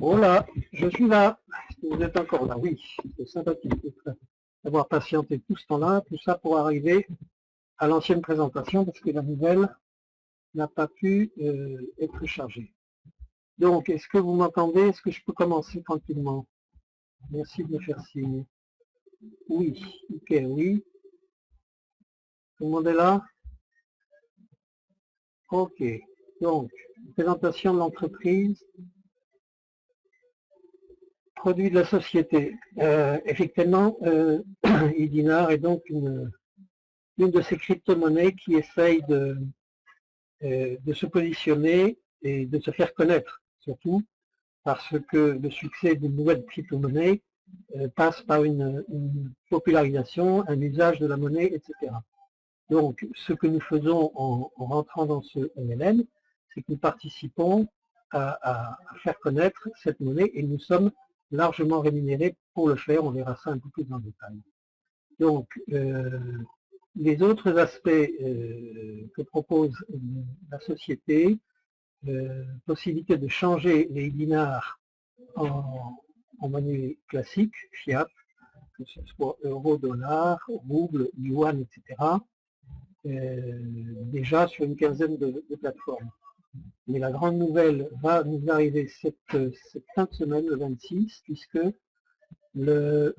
Voilà, je suis là. Vous êtes encore là, oui. C'est sympathique d'avoir patienté tout ce temps-là, tout ça pour arriver à l'ancienne présentation, parce que la nouvelle n'a pas pu être chargée. Donc, est-ce que vous m'entendez? Est-ce que je peux commencer tranquillement? Merci de me faire signe. Oui, ok, oui. Tout le monde est là? Ok. Donc, présentation de l'entreprise, produit de la société. Effectivement, Idinar est donc une de ces crypto-monnaies qui essaye de se positionner et de se faire connaître, surtout parce que le succès d'une nouvelle crypto-monnaie passe par une popularisation, un usage de la monnaie, etc. Donc, ce que nous faisons en rentrant dans ce MLM, c'est que nous participons à faire connaître cette monnaie et nous sommes largement rémunérés pour le faire. On verra ça un peu plus en détail. Donc, les autres aspects que propose la société, possibilité de changer les dinars en monnaie classique, fiat, que ce soit euro, dollar, rouble, yuan, etc., déjà sur une quinzaine de plateformes. Mais la grande nouvelle va nous arriver cette fin de semaine, le 26, puisque elle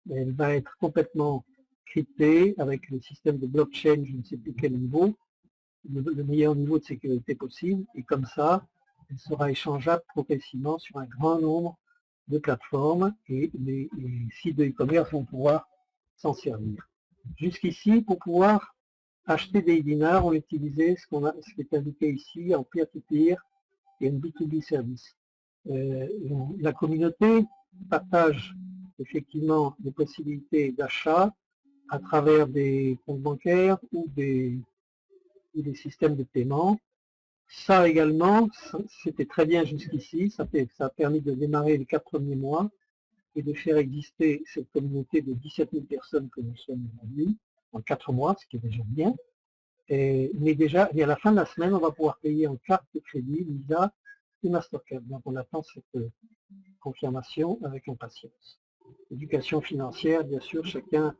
va être complètement cryptée avec le système de blockchain, je ne sais plus quel niveau, le meilleur niveau de sécurité possible, et comme ça, elle sera échangeable progressivement sur un grand nombre de plateformes et les sites de e-commerce vont pouvoir s'en servir. Jusqu'ici, pour pouvoir acheter des dinars, on utilisait ce qui est indiqué ici en peer-to-peer et en B2B service. La communauté partage effectivement des possibilités d'achat à travers des comptes bancaires ou des systèmes de paiement. Ça également, c'était très bien jusqu'ici, ça a permis de démarrer les 4 premiers mois et de faire exister cette communauté de 17 000 personnes que nous sommes aujourd'hui, en 4 mois, ce qui est déjà bien. Mais déjà, et à la fin de la semaine, on va pouvoir payer en carte de crédit, Visa et Mastercard. Donc on attend cette confirmation avec impatience. Éducation financière, bien sûr, chacun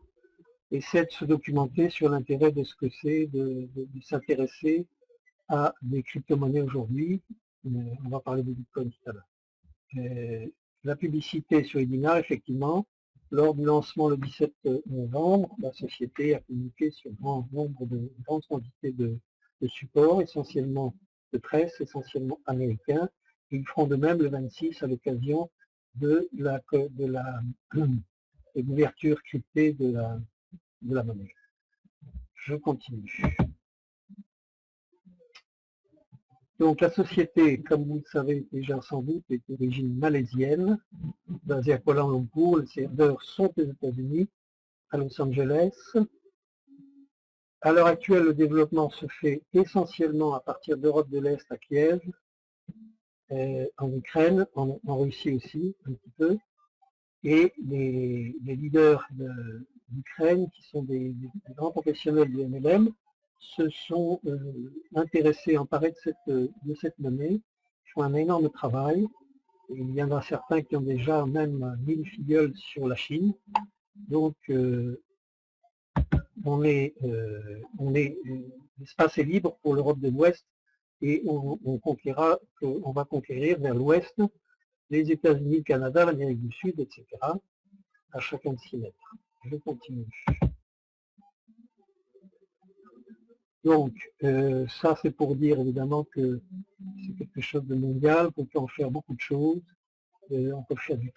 essaie de se documenter sur l'intérêt de ce que c'est, de s'intéresser à des crypto-monnaies aujourd'hui. On va parler de Bitcoin tout à l'heure. La publicité sur Edinar, effectivement, lors du lancement le 17 novembre, la société a communiqué sur grand nombre de grandes quantités de supports, essentiellement de presse, essentiellement américains. Ils feront de même le 26 à l'occasion de l'ouverture cryptée de la monnaie. Je continue. Donc la société, comme vous le savez déjà sans doute, est d'origine malaisienne, basée à Kuala Lumpur. Les serveurs sont aux États-Unis, à Los Angeles. À l'heure actuelle, le développement se fait essentiellement à partir d'Europe de l'Est à Kiev, en Ukraine, en Russie aussi, un petit peu. Et les leaders d'Ukraine, qui sont des grands professionnels du MLM, se sont intéressés, emparés de cette monnaie, font un énorme travail. Et il y en a certains qui ont déjà même 1000 filleuls sur la Chine. Donc, l'espace est libre pour l'Europe de l'Ouest et on va conquérir vers l'Ouest les États-Unis, le Canada, l'Amérique du Sud, etc. À chacun de s'y mettre. Je continue. Donc, ça c'est pour dire évidemment que c'est quelque chose de mondial, qu'on peut en faire beaucoup de choses. On peut faire du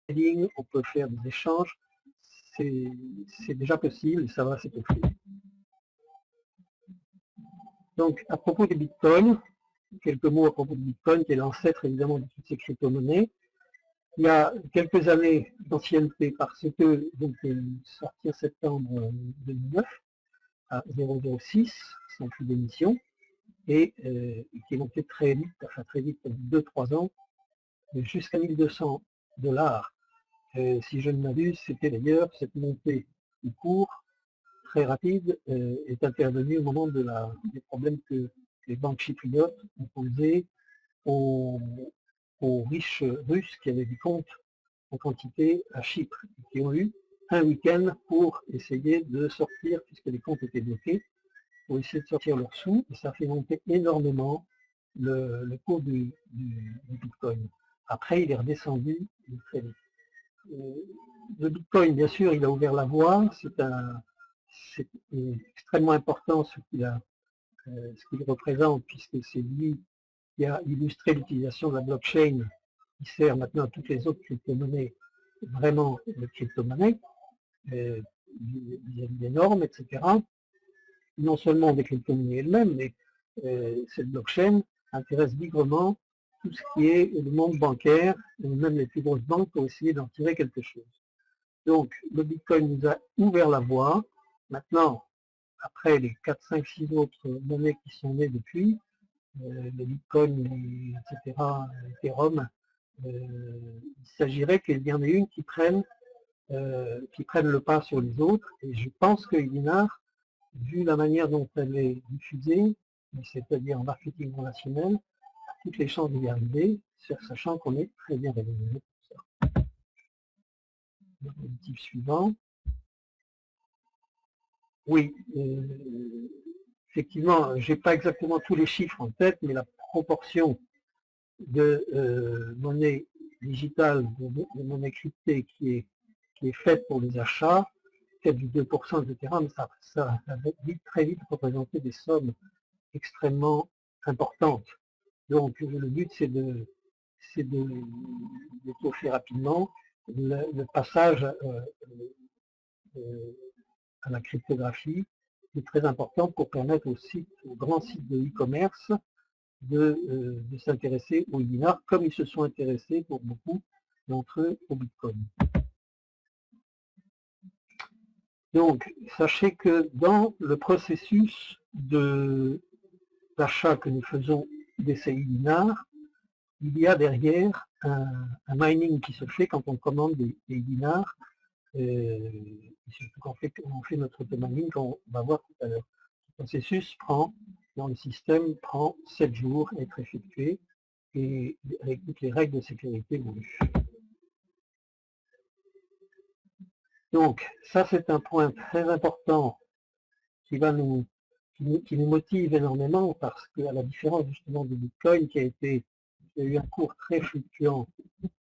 trading, on peut faire des échanges. C'est déjà possible et ça va s'étoffer. Donc, à propos des bitcoins, quelques mots à propos de Bitcoin, qui est l'ancêtre évidemment de toutes ces crypto-monnaies. Il y a quelques années d'ancienneté parce que, donc, sorti en septembre 2009 à 0,06, sans plus d'émission, et qui est monté très vite, enfin très vite, 2-3 ans, jusqu'à 1200 $. Si je ne m'abuse, c'était d'ailleurs cette montée du cours très rapide est intervenue au moment des problèmes que les banques chypriotes opposées aux riches russes qui avaient des comptes en quantité à Chypre, et qui ont eu un week-end pour essayer de sortir, puisque les comptes étaient bloqués, pour essayer de sortir leurs sous, et ça fait monter énormément le cours du Bitcoin. Après, il est redescendu très vite. Le Bitcoin, bien sûr, il a ouvert la voie, c'est extrêmement important ce qu'il représente, puisque c'est lui qui a illustré l'utilisation de la blockchain, qui sert maintenant à toutes les autres crypto-monnaies, vraiment de crypto-monnaies, vis-à-vis des normes, etc. Non seulement des crypto-monnaies elles-mêmes, mais cette blockchain intéresse librement tout ce qui est le monde bancaire, et même les plus grosses banques pour essayer d'en tirer quelque chose. Donc, le Bitcoin nous a ouvert la voie. Maintenant, après les 4, 5, 6 autres monnaies qui sont nées depuis, le Bitcoin, etc., Ethereum, il s'agirait qu'il y en ait une qui prenne le pas sur les autres. Et je pense que Evinar, vu la manière dont elle est diffusée, c'est-à-dire en marketing relationnel, a toutes les chances d'y arriver, sachant qu'on est très bien rémunéré pour ça. Le motif suivant. Oui, effectivement, je n'ai pas exactement tous les chiffres en tête, mais la proportion de monnaie digitale, de monnaie cryptée qui est faite pour les achats, peut-être du 2%, etc., mais ça va très vite représenter des sommes extrêmement importantes. Donc le but, c'est d'étoffer rapidement le passage à la cryptographie, est très important pour permettre aux grands sites de e-commerce de s'intéresser au Evinar, comme ils se sont intéressés pour beaucoup d'entre eux au Bitcoin. Donc, sachez que dans le processus d'achat que nous faisons d'essai Evinar, il y a derrière un mining qui se fait quand on commande des Evinars, surtout quand on fait notre mining, qu'on va voir tout à l'heure. Le processus dans le système, prend 7 jours à être effectué, et avec toutes les règles de sécurité voulues. Donc, ça c'est un point très important qui nous motive énormément, parce qu'à la différence justement du Bitcoin qui a eu un cours très fluctuant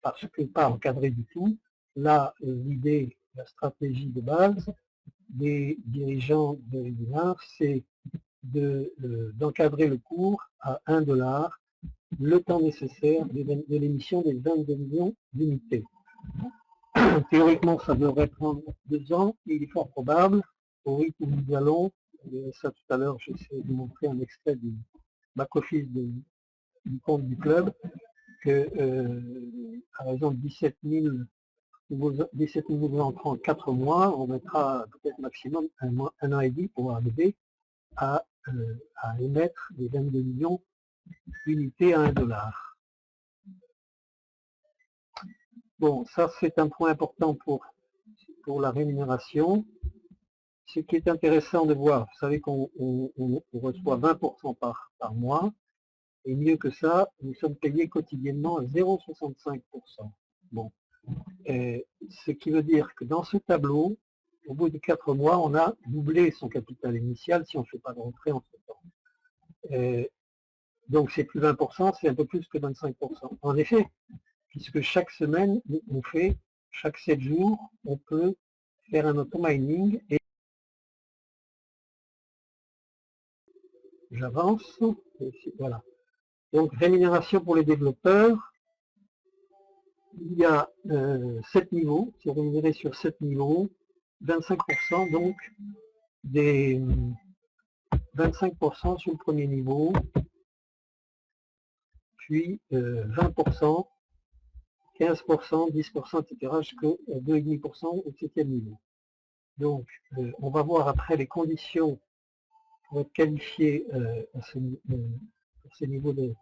parce que pas encadré du tout, là l'idée, la stratégie de base des dirigeants de Evinar, c'est d'encadrer le cours à 1 $, le temps nécessaire de l'émission des 22 millions d'unités. Théoriquement, ça devrait prendre 2 ans, et il est fort probable, au rythme où nous allons, ça tout à l'heure, j'essaie de vous montrer un extrait du back-office du compte du club, que à raison de 17 000 nouveaux entrants en 4 mois, on mettra peut-être maximum un an et demi pour arriver à émettre des 22 millions d'unités à 1 $. Bon, ça c'est un point important pour la rémunération. Ce qui est intéressant de voir, vous savez qu'on reçoit 20% par mois, et mieux que ça, nous sommes payés quotidiennement à 0,65%. Bon. Ce qui veut dire que dans ce tableau, au bout de 4 mois, on a doublé son capital initial si on ne fait pas de rentrée entre temps. Donc c'est plus 20%, c'est un peu plus que 25%. En effet, puisque chaque semaine, chaque 7 jours, on peut faire un auto-mining, et j'avance, voilà. Donc rémunération pour les développeurs, il y a 7 niveaux, c'est rémunéré sur 7 niveaux, 25% donc, des 25% sur le premier niveau, puis 20%, 15%, 10%, etc. jusqu'à 2,5% au 7e niveau. Donc, on va voir après les conditions pour être qualifié pour ces niveaux de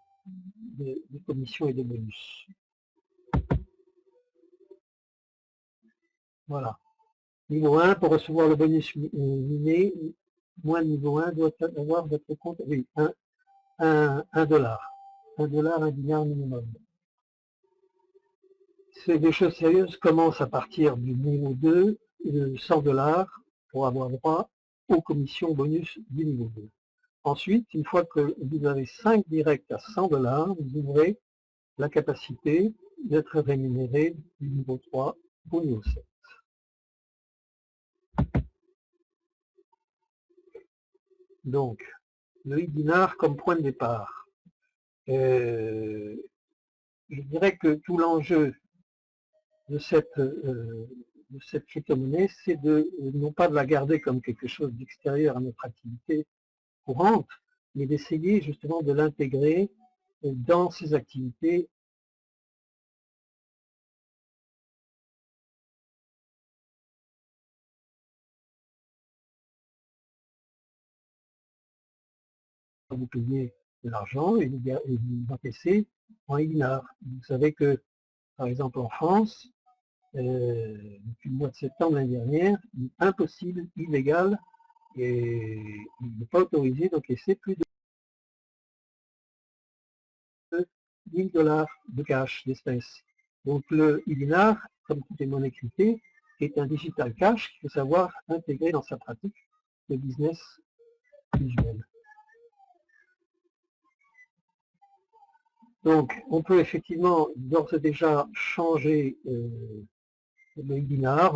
commission et de bonus. Voilà. Niveau 1, pour recevoir le bonus miné, moins de niveau 1 doit avoir votre compte, oui, 1 dollar. 1 dollar, 1 dinar minimum. C'est des choses sérieuses commencent à partir du niveau 2, de 100 dollars pour avoir droit aux commissions bonus du niveau 2. Ensuite, une fois que vous avez 5 directs à 100 dollars, vous ouvrez la capacité d'être rémunéré du niveau 3 au niveau 7. Donc, le 8 dinars comme point de départ. Je dirais que tout l'enjeu de cette crypto-monnaie, c'est non pas de la garder comme quelque chose d'extérieur à notre activité courante, mais d'essayer justement de l'intégrer dans ses activités vous payez de l'argent et vous encaissez en dinars. Vous savez que, par exemple en France, depuis le mois de septembre l'année dernière, il est impossible, illégal, et il n'est pas autorisé d'encaisser plus de 1000 dollars de cash, d'espèces. Donc le dinar, comme toutes les monnaies cryptées, est un digital cash qu'il faut savoir intégrer dans sa pratique de business usuel. Donc, on peut effectivement d'ores et déjà changer le dinar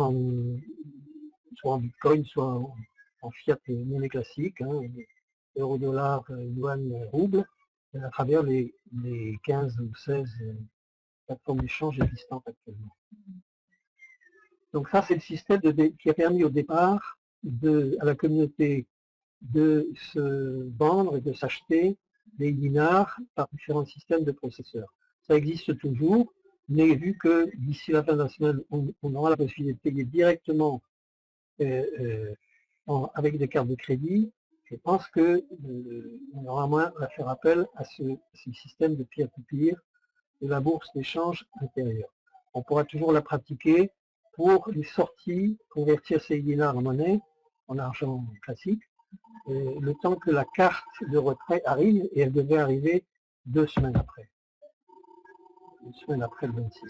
soit en bitcoin, soit en fiat monnaie classique, hein, euro, dollar, yuan, rouble, à travers les 15 ou 16 plateformes d'échange existantes actuellement. Donc ça, c'est le système qui a permis au départ à la communauté de se vendre et de s'acheter des dinars par différents systèmes de processeurs. Ça existe toujours, mais vu que d'ici la fin de la semaine, on aura la possibilité de payer directement avec des cartes de crédit, je pense qu'on aura moins à faire appel à ce système de peer-to-peer de la bourse d'échange intérieure. On pourra toujours la pratiquer pour les sorties, convertir ces dinars en monnaie, en argent classique, le temps que la carte de retrait arrive, et elle devait arriver 2 semaines après. 2 semaines après le 26.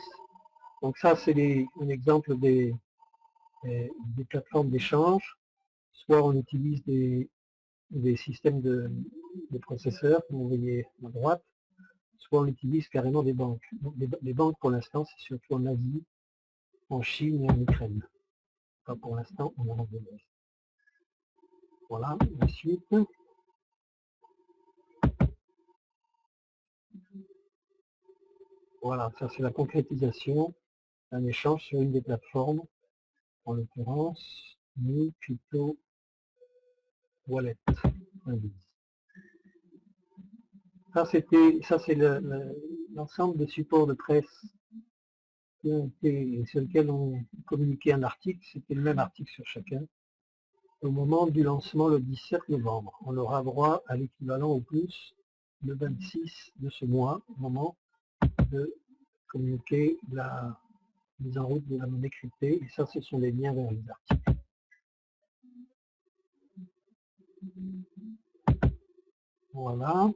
Donc ça, c'est un exemple des plateformes d'échange. Soit on utilise des systèmes de processeurs, comme vous voyez à droite, soit on utilise carrément des banques. Donc, les banques, pour l'instant, c'est surtout en Asie, en Chine et en Ukraine. Pas pour l'instant, en Europe de l'Ouest. Voilà, ensuite. Voilà, ça c'est la concrétisation d'un échange sur une des plateformes, en l'occurrence, New Crypto Wallet. Ça c'est l'ensemble des supports de presse sur lesquels on communiquait un article, c'était le même article sur chacun. Au moment du lancement le 17 novembre, on aura droit à l'équivalent au plus le 26 de ce mois, au moment de communiquer la mise en route de la monnaie cryptée, et ça ce sont les liens vers les articles. Voilà.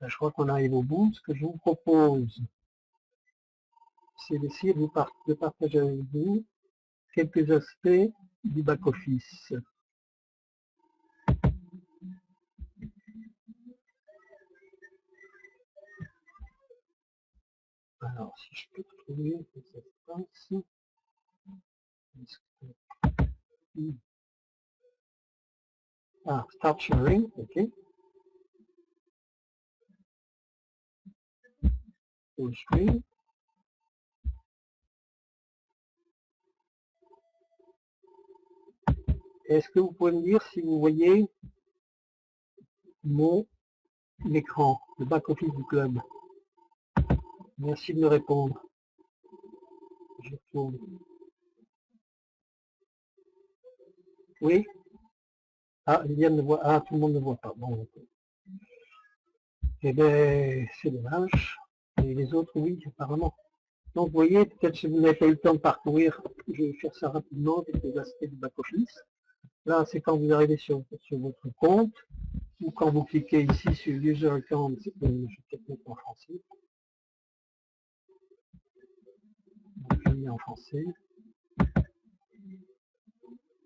Là, je crois qu'on arrive au bout. Ce que je vous propose, c'est d'essayer de partager avec vous quelques aspects du back-office. Alors, si je peux trouver cet espace. Ah, start sharing, ok. Full screen. Est-ce que vous pouvez me dire si vous voyez mon écran, le back-office du club? Merci de me répondre. Je tourne. Oui? Ah, Liliane ne voit. Ah, tout le monde ne voit pas. Bon, eh bien, c'est dommage. Et les autres, oui, apparemment. Donc, vous voyez, peut-être si vous n'avez pas eu le temps de parcourir, je vais faire ça rapidement, quelques aspects du back-office. Là, c'est quand vous arrivez sur votre compte, ou quand vous cliquez ici sur User Account, je vais peut-être mettre en français. Donc, je mets en français.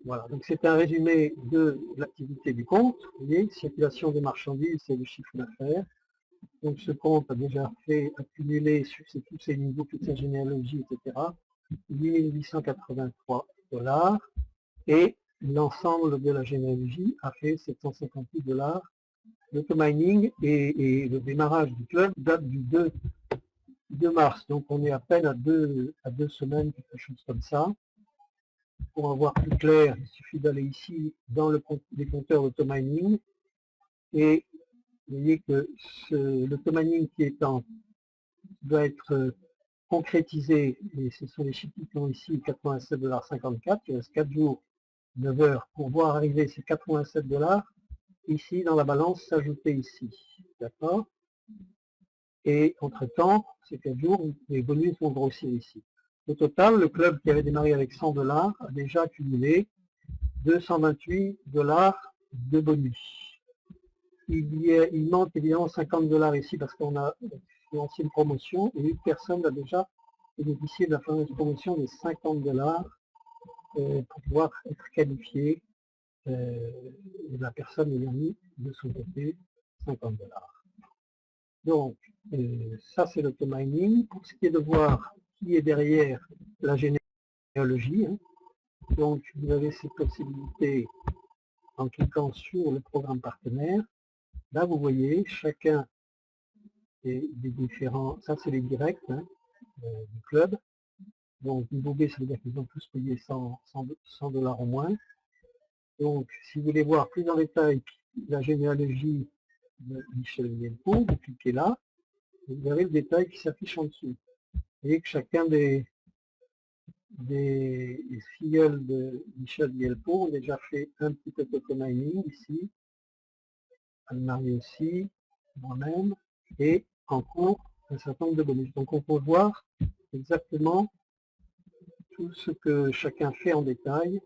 Voilà, donc c'est un résumé de l'activité du compte. Vous voyez, circulation des marchandises, c'est le chiffre d'affaires. Donc ce compte a déjà fait accumuler sur tous ces niveaux, toute sa généalogie, etc., 8 883 $. Et l'ensemble de la généalogie a fait 758 $. L'automining et le démarrage du club date du 2 mars. Donc on est à peine à deux semaines, quelque chose comme ça. Pour avoir plus clair, il suffit d'aller ici dans les compteurs automining et vous voyez que l'automining qui est doit être concrétisé, et ce sont les chiffres qui ont ici 87,54 $. Il reste 4 jours, 9 heures pour voir arriver ces 87 $ ici dans la balance s'ajouter ici. D'accord? Et entre-temps, ces 4 jours, les bonus vont grossir ici. Au total, le club qui avait démarré avec 100 $ a déjà accumulé 228 $ de bonus. Il manque évidemment 50 $ ici parce qu'on a lancé une promotion et une personne a déjà bénéficié de la fameuse promotion de 50 $ pour pouvoir être qualifiée, la personne ayant mis de son côté 50 $. Donc, ça c'est l'automining. Pour ce qui est de voir qui est derrière la généalogie, hein, donc vous avez cette possibilité en cliquant sur le programme partenaire. Là vous voyez chacun des différents, ça c'est les directs hein, du club. Donc niveau B, ça veut dire qu'ils ont tous payé 100 $ au moins. Donc si vous voulez voir plus en détail la généalogie de Michel Vielcourt, vous cliquez là, vous avez le détail qui s'affiche en dessous. Vous voyez que chacun des filleuls de Michel Vielcourt ont déjà fait un petit peu d'automining ici, Anne-Marie aussi, moi-même, et en cours un certain nombre de bonus. Donc on peut voir exactement tout ce que chacun fait en détail.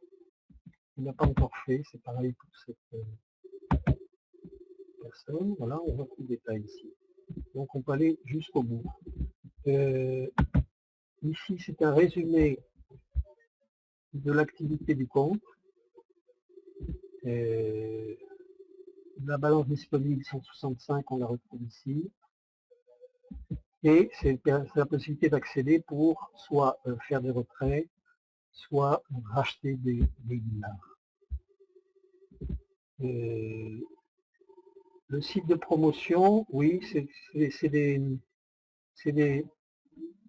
Il n'a pas encore fait, c'est pareil pour cette personne. Voilà, on voit tout le détail ici. Donc on peut aller jusqu'au bout. Ici, c'est un résumé de l'activité du compte. La balance disponible 165, on la retrouve ici. Et c'est la possibilité d'accéder pour soit faire des retraits, soit racheter des dinars. Le site de promotion, oui, c'est des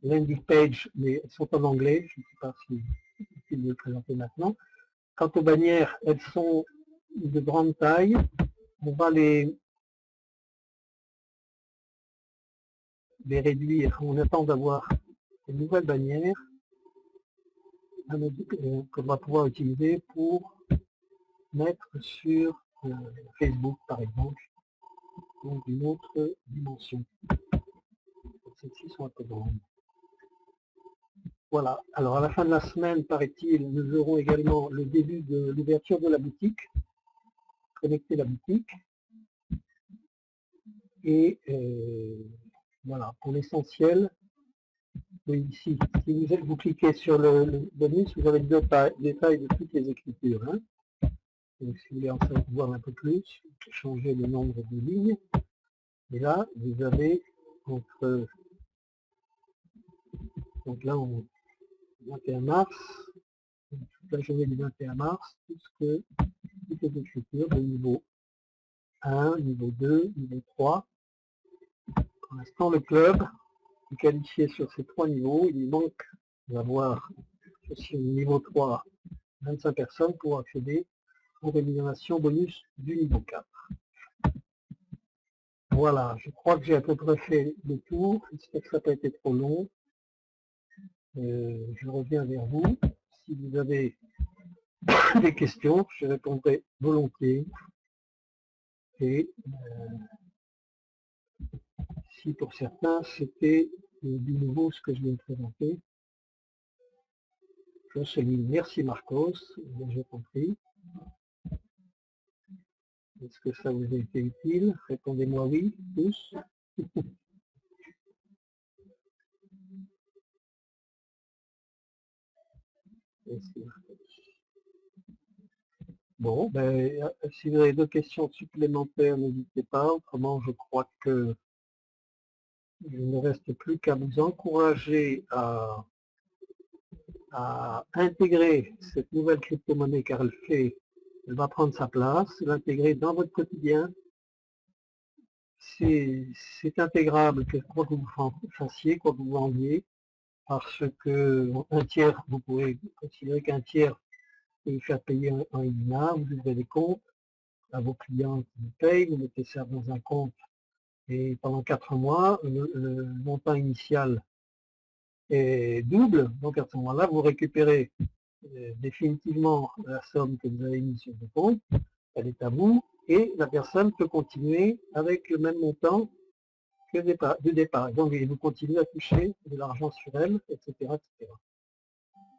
landing pages, mais elles sont en anglais. Je ne sais pas si je vais le présenter maintenant. Quant aux bannières, elles sont de grande taille. On va les réduire. On attend d'avoir une nouvelle bannière qu'on va pouvoir utiliser pour mettre sur Facebook, par exemple, donc d'une autre dimension. Celles-ci sont un peu grandes. Voilà. Alors à la fin de la semaine, paraît-il, nous aurons également le début de l'ouverture de la boutique, connecter la boutique. Et voilà, pour l'essentiel, oui, ici, si vous cliquez sur le bonus, vous avez le détail de toutes les écritures. Hein. Donc si vous voulez en savoir un peu plus, changer le nombre de lignes. Et là, vous avez entre, donc là, on 21 mars, toute la journée du 21 mars, toutes les écritures de niveau 1, niveau 2, niveau 3. Pour l'instant, le club est qualifié sur ces 3 niveaux. Il manque d'avoir sur le niveau 3 25 personnes pour accéder aux rémunérations bonus du niveau 4. Voilà, je crois que j'ai à peu près fait le tour. J'espère que ça n'a pas été trop long. Je reviens vers vous. Si vous avez des questions, je répondrai volontiers. Et si pour certains, c'était du nouveau ce que je viens de présenter, je souligne. Merci Marcos, j'ai compris. Est-ce que ça vous a été utile? Répondez-moi oui, tous. Bon, ben, si vous avez d'autres questions supplémentaires, n'hésitez pas. Autrement, je crois que il ne reste plus qu'à vous encourager à intégrer cette nouvelle crypto-monnaie car elle va prendre sa place, l'intégrer dans votre quotidien. C'est intégrable, quoi que vous fassiez, quoi que vous vendiez, parce que un tiers, vous pouvez considérer qu'un tiers peut vous faire payer en INA, vous ouvrez des comptes à vos clients qui vous payent, vous mettez ça dans un compte et pendant 4 mois, le montant initial est double, donc à ce moment-là, vous récupérez définitivement la somme que vous avez mise sur le compte, elle est à vous, et la personne peut continuer avec le même montant que du départ. Donc, vous continuez à toucher de l'argent sur elle, etc., etc.